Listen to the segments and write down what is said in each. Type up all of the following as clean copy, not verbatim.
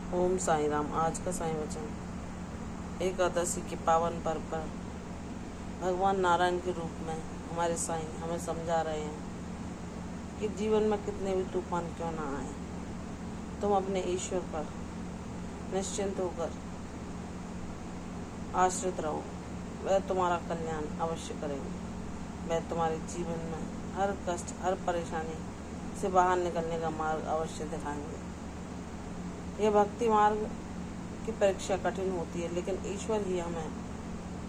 ओम साई राम। आज का साई वचन एकादशी के पावन पर्व पर भगवान नारायण के रूप में हमारे साईं हमें समझा रहे हैं कि जीवन में कितने भी तूफान क्यों ना आए, तुम अपने ईश्वर पर निश्चिंत होकर आश्रित रहो। वह तुम्हारा कल्याण अवश्य करेंगे। वह तुम्हारे जीवन में हर कष्ट, हर परेशानी से बाहर निकलने का मार्ग अवश्य दिखाएंगे। यह भक्ति मार्ग की परीक्षा कठिन होती है, लेकिन ईश्वर ही हमें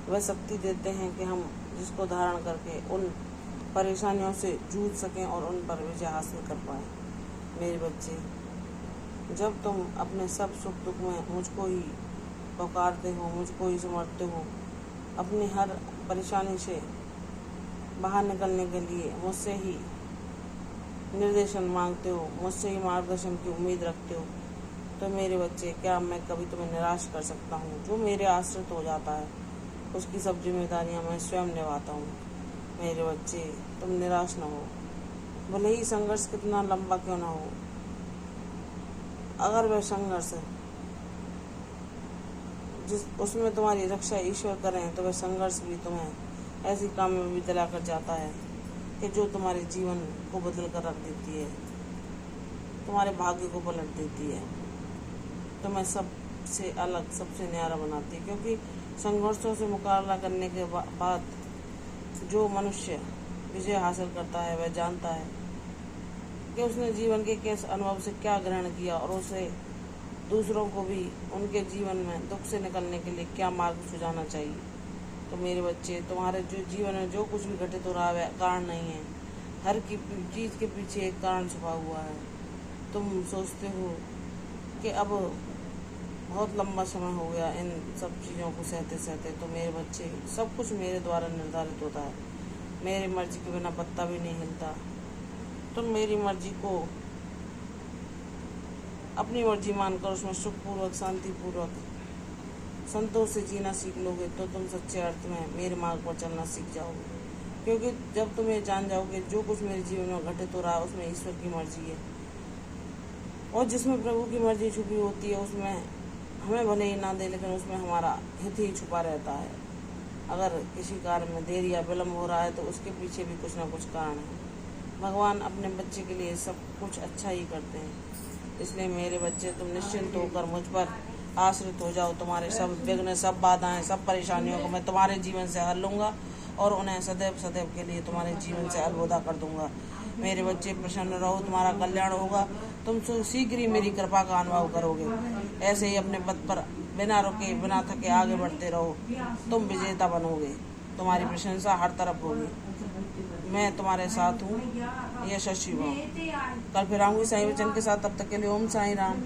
वह शक्ति देते हैं कि हम जिसको धारण करके उन परेशानियों से जूझ सकें और उन पर विजय हासिल कर पाएं। मेरे बच्चे, जब तुम अपने सब सुख दुख में मुझको ही पुकारते हो, मुझको ही समझते हो, अपनी हर परेशानी से बाहर निकलने के लिए मुझसे ही निर्देशन मांगते हो, मुझसे ही मार्गदर्शन की उम्मीद रखते हो, तो मेरे बच्चे, क्या मैं कभी तुम्हें निराश कर सकता हूँ? जो मेरे आश्रित हो जाता है उसकी सब जिम्मेदारियाँ मैं स्वयं निभाता हूँ। मेरे बच्चे, तुम निराश न हो, भले ही संघर्ष कितना लंबा क्यों ना हो। अगर वह संघर्ष उसमें तुम्हारी रक्षा ईश्वर करें, तो वह संघर्ष भी तुम्हें ऐसी कामयाबी दिलाकर जाता है कि जो तुम्हारे जीवन को बदल कर रख देती है, तुम्हारे भाग्य को पलट देती है, तुम्हें सबसे अलग, सबसे न्यारा बनाती है। क्योंकि संघर्षों से मुकाबला करने के बाद जो मनुष्य विजय हासिल करता है, वह जानता है कि उसने जीवन के किस अनुभव से क्या ग्रहण किया और उसे दूसरों को भी उनके जीवन में दुख से निकलने के लिए क्या मार्ग सुझाना चाहिए। तो मेरे बच्चे, तुम्हारे जो जीवन में जो कुछ भी घटित हो रहा है वह कारण नहीं है। हर की चीज़ के पीछे एक कारण छुपा हुआ है। तुम सोचते हो कि अब बहुत लंबा समय हो गया इन सब चीज़ों को सहते सहते, तो मेरे बच्चे, सब कुछ मेरे द्वारा निर्धारित होता है। मेरी मर्जी के बिना पत्ता भी नहीं हिलता। तुम मेरी मर्जी को अपनी मर्जी मानकर उसमें सुखपूर्वक, शांतिपूर्वक, संतोष से जीना सीख लोगे, तो तुम सच्चे अर्थ में मेरे मार्ग पर चलना सीख जाओगे। क्योंकि जब तुम ये जान जाओगे जो कुछ मेरे जीवन में घटित हो रहा है उसमें ईश्वर की मर्जी है, और जिसमें प्रभु की मर्जी छुपी होती है उसमें हमें भले ही ना दे, लेकिन उसमें हमारा हित ही छुपा रहता है। अगर किसी कार्य में देर या विलम्ब हो रहा है तो उसके पीछे भी कुछ ना कुछ कारण है। भगवान अपने बच्चे के लिए सब कुछ अच्छा ही करते हैं। इसलिए मेरे बच्चे, तुम निश्चिंत होकर मुझ पर आश्रित हो जाओ। तुम्हारे सब विघ्न, सब बाधाएं, सब परेशानियों को मैं तुम्हारे जीवन से हल लूँगा और उन्हें सदैव सदैव के लिए तुम्हारे जीवन से अलविदा कर दूंगा। मेरे बच्चे, प्रसन्न रहो, तुम्हारा कल्याण होगा। तुम शीघ्र ही मेरी कृपा का अनुभव करोगे। ऐसे ही अपने पथ पर बिना रुके, बिना थके आगे बढ़ते रहो। तुम विजेता बनोगे। तुम्हारी प्रशंसा हर तरफ होगी। मैं तुम्हारे साथ हूँ, यशस्वी भव। कल फिर आऊँगी साईं वचन के साथ। तब तक के लिए ओम साई राम।